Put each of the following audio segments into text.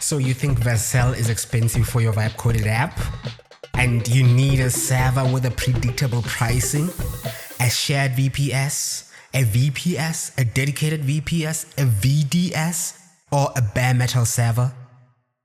So you think Vercel is expensive for your vibe coded app? And you need a server with a predictable pricing, a shared VPS, a VPS, a dedicated VPS, a VDS, or a bare metal server?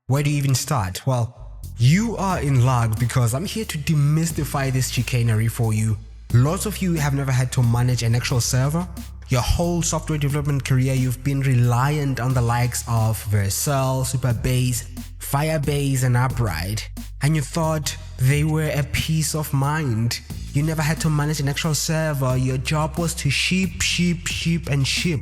Where do you even start? Well, you are in luck because I'm here to demystify this chicanery for you. Lots of you have never had to manage an actual server. Your whole software development career, you've been reliant on the likes of Vercel, Supabase, Firebase, and Upright, and you thought they were a peace of mind. You never had to manage an actual server. Your job was to ship, and ship.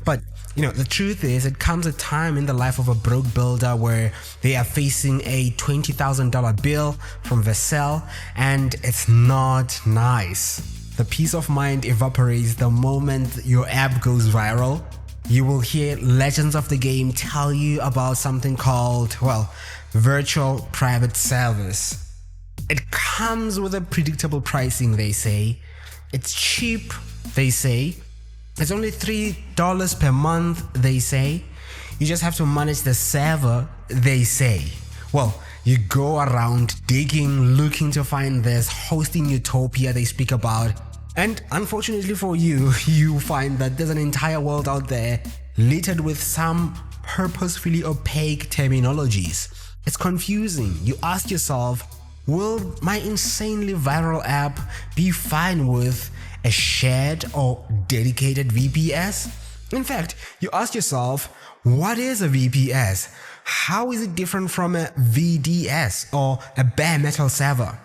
But the truth is, it comes a time in the life of a broke builder where they are facing a $20,000 bill from Vercel, and it's not nice. The peace of mind evaporates the moment your app goes viral. You will hear legends of the game tell you about something called, virtual private servers. It comes with a predictable pricing, they say. It's cheap, they say. It's only $3 per month, they say. You just have to manage the server, they say. Well, you go around digging, looking to find this hosting utopia they speak about. And unfortunately for you, you find that there's an entire world out there littered with some purposefully opaque terminologies. It's confusing. You ask yourself, will my insanely viral app be fine with a shared or dedicated VPS? In fact, you ask yourself, what is a VPS? How is it different from a VDS or a bare metal server?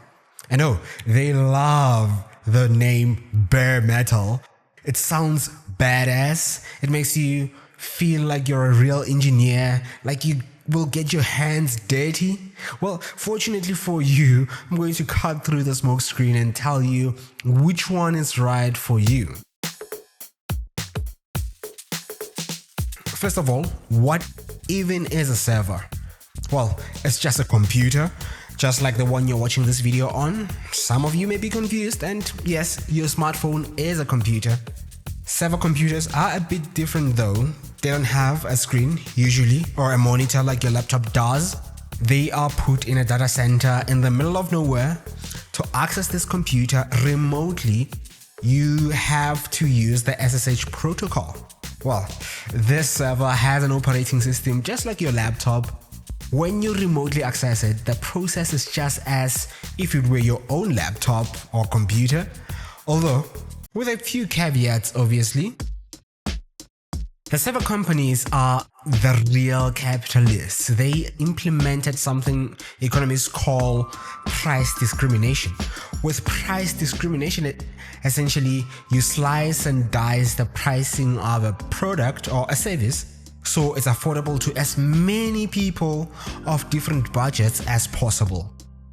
And they love the name bare metal. It sounds badass. It makes you feel like you're a real engineer, like you will get your hands dirty. Well, fortunately for you, I'm going to cut through the smoke screen and tell you which one is right for you. First of all, what even is a server? Well, it's just a computer, just like the one you're watching this video on. Some of you may be confused, and yes, your smartphone is a computer. Server computers are a bit different though. They don't have a screen usually, or a monitor like your laptop does. They are put in a data center in the middle of nowhere. To access this computer remotely, you have to use the SSH protocol. Well, this server has an operating system just like your laptop. When you remotely access it, the process is just as if it were your own laptop or computer, although with a few caveats, obviously. The server companies are the real capitalists. They implemented something economists call price discrimination. With price discrimination, essentially you slice and dice the pricing of a product or a service so it's affordable to as many people of different budgets as possible.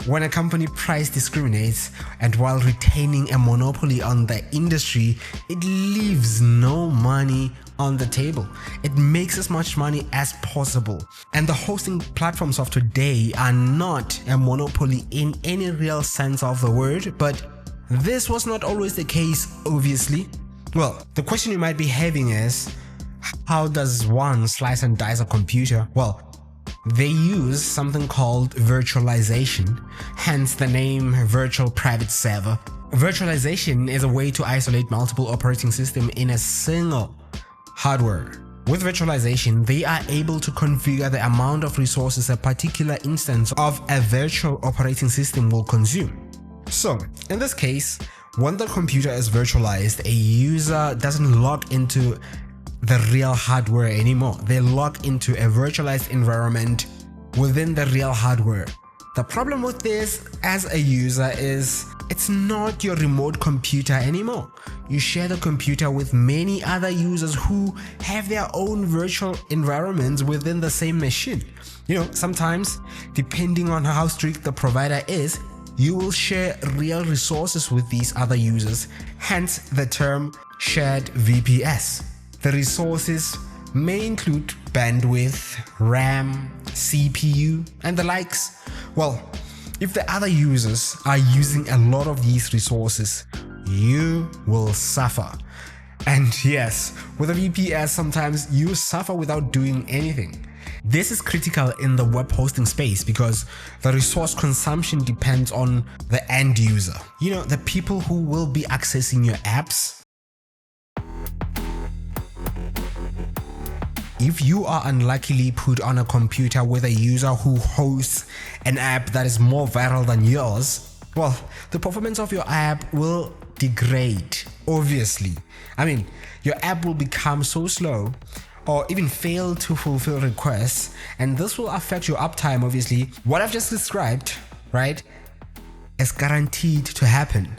When a company price discriminates and while retaining a monopoly on the industry, it leaves no money on the table. It makes as much money as possible. And the hosting platforms of today are not a monopoly in any real sense of the word, but this was not always the case, obviously. Well, the question you might be having is, how does one slice and dice a computer? Well, they use something called virtualization, hence the name virtual private server. Virtualization is a way to isolate multiple operating systems in a single hardware. With virtualization, they are able to configure the amount of resources a particular instance of a virtual operating system will consume. So, in this case, when the computer is virtualized, a user doesn't log into the real hardware anymore. They log into a virtualized environment within the real hardware. The problem with this as a user is it's not your remote computer anymore. You share the computer with many other users who have their own virtual environments within the same machine. Sometimes, depending on how strict the provider is, you will share real resources with these other users, hence the term shared VPS. The resources may include bandwidth, RAM, CPU, and the likes. Well, if the other users are using a lot of these resources, you will suffer. And yes, with a VPS, sometimes you suffer without doing anything. This is critical in the web hosting space because the resource consumption depends on the end user. You know, the people who will be accessing your apps. If you are unluckily put on a computer with a user who hosts an app that is more viral than yours, well, the performance of your app will degrade, obviously. I mean, your app will become so slow or even fail to fulfill requests, and this will affect your uptime, obviously. What I've just described, right, is guaranteed to happen.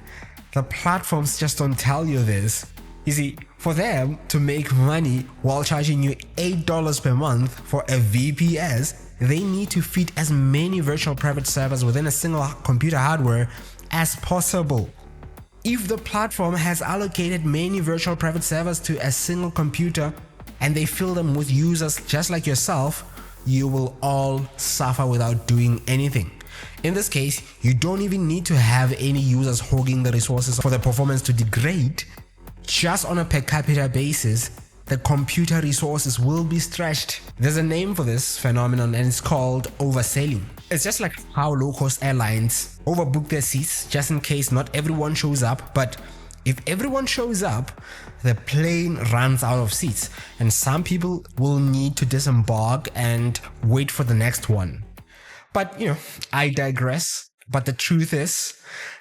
The platforms just don't tell you this. You see, for them to make money while charging you $8 per month for a VPS, they need to fit as many virtual private servers within a single computer hardware as possible. If the platform has allocated many virtual private servers to a single computer and they fill them with users just like yourself, you will all suffer without doing anything. In this case, you don't even need to have any users hogging the resources for the performance to degrade. Just on a per capita basis, the computer resources will be stretched. There's a name for this phenomenon and it's called overselling. It's just like how low-cost airlines overbook their seats just in case not everyone shows up, but if everyone shows up, the plane runs out of seats and some people will need to disembark and wait for the next one. But you know, I digress. But the truth is,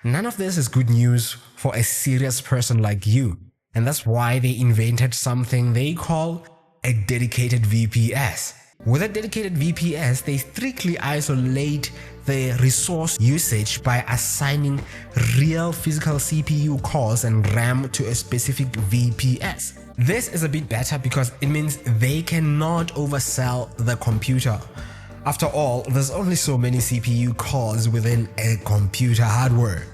none of this is good news for a serious person like you. And that's why they invented something they call a dedicated VPS. With a dedicated VPS, they strictly isolate the resource usage by assigning real physical CPU cores and RAM to a specific VPS. This is a bit better because it means they cannot oversell the computer. After all, there's only so many CPU cores within a computer hardware.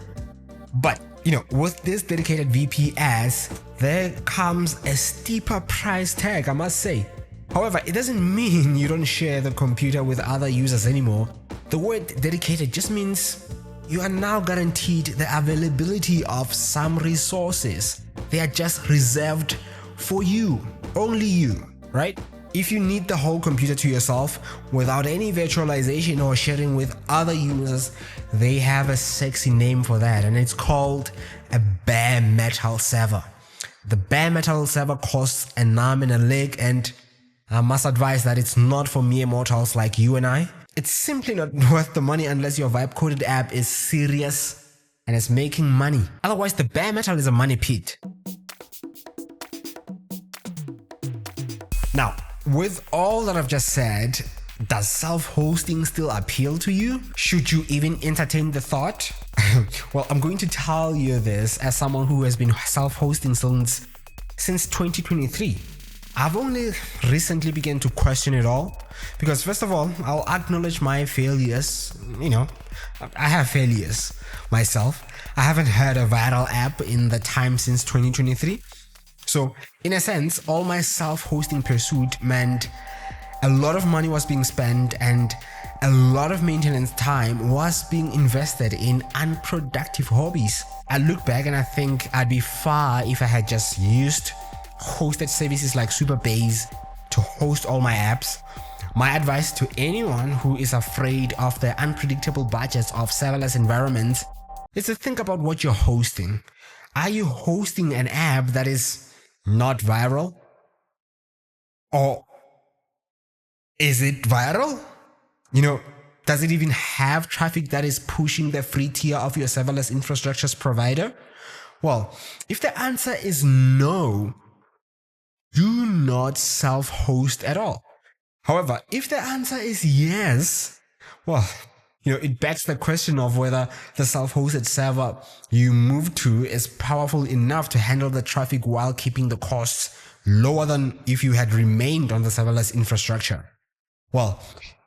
But you know, with this dedicated VPS, there comes a steeper price tag, I must say. However, it doesn't mean you don't share the computer with other users anymore. The word dedicated just means you are now guaranteed the availability of some resources. They are just reserved for you, only you, right? If you need the whole computer to yourself without any virtualization or sharing with other users, they have a sexy name for that, and it's called a bare metal server. The bare metal server costs an arm and a leg, and I must advise that it's not for mere mortals like you and I. It's simply not worth the money unless your vibe coded app is serious and is making money. Otherwise, the bare metal is a money pit. Now, with all that I've just said, does self-hosting still appeal to you? Should you even entertain the thought? Well, I'm going to tell you this as someone who has been self-hosting since 2023. I've only recently begun to question it all because first of all, I'll acknowledge my failures. You know, I have failures myself. I haven't had a viral app in the time since 2023. So in a sense, all my self-hosting pursuit meant a lot of money was being spent and a lot of maintenance time was being invested in unproductive hobbies. I look back and I think I'd be far if I had just used hosted services like Supabase to host all my apps. My advice to anyone who is afraid of the unpredictable budgets of serverless environments is to think about what you're hosting. Are you hosting an app that is not viral? Or is it viral? You know, does it even have traffic that is pushing the free tier of your serverless infrastructure's provider? Well, if the answer is no, do not self-host at all. However, if the answer is yes, well, you know, it begs the question of whether the self-hosted server you move to is powerful enough to handle the traffic while keeping the costs lower than if you had remained on the serverless infrastructure. Well,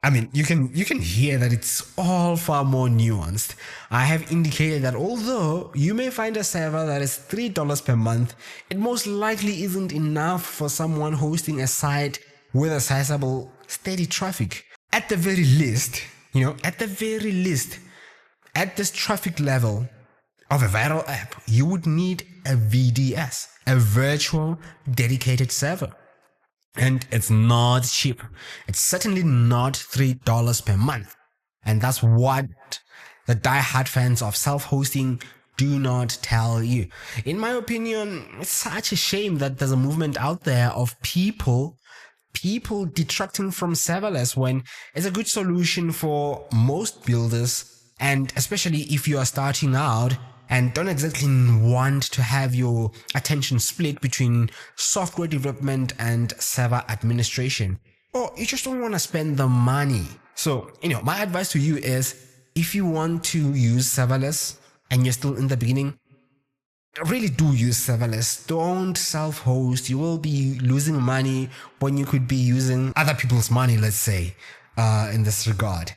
I mean, you can hear that it's all far more nuanced. I have indicated that although you may find a server that is $3 per month, it most likely isn't enough for someone hosting a site with a sizable, steady traffic. At the very least, at this traffic level of a viral app, you would need a VDS, a virtual dedicated server. And it's not cheap. It's certainly not $3 per month. And that's what the die-hard fans of self-hosting do not tell you. In my opinion, it's such a shame that there's a movement out there of people detracting from serverless when it's a good solution for most builders, and especially if you are starting out and don't exactly want to have your attention split between software development and server administration, or you just don't want to spend the money. So, my advice to you is, if you want to use serverless and you're still in the beginning, really do use serverless. Don't self-host. You will be losing money when you could be using other people's money, let's say, in this regard.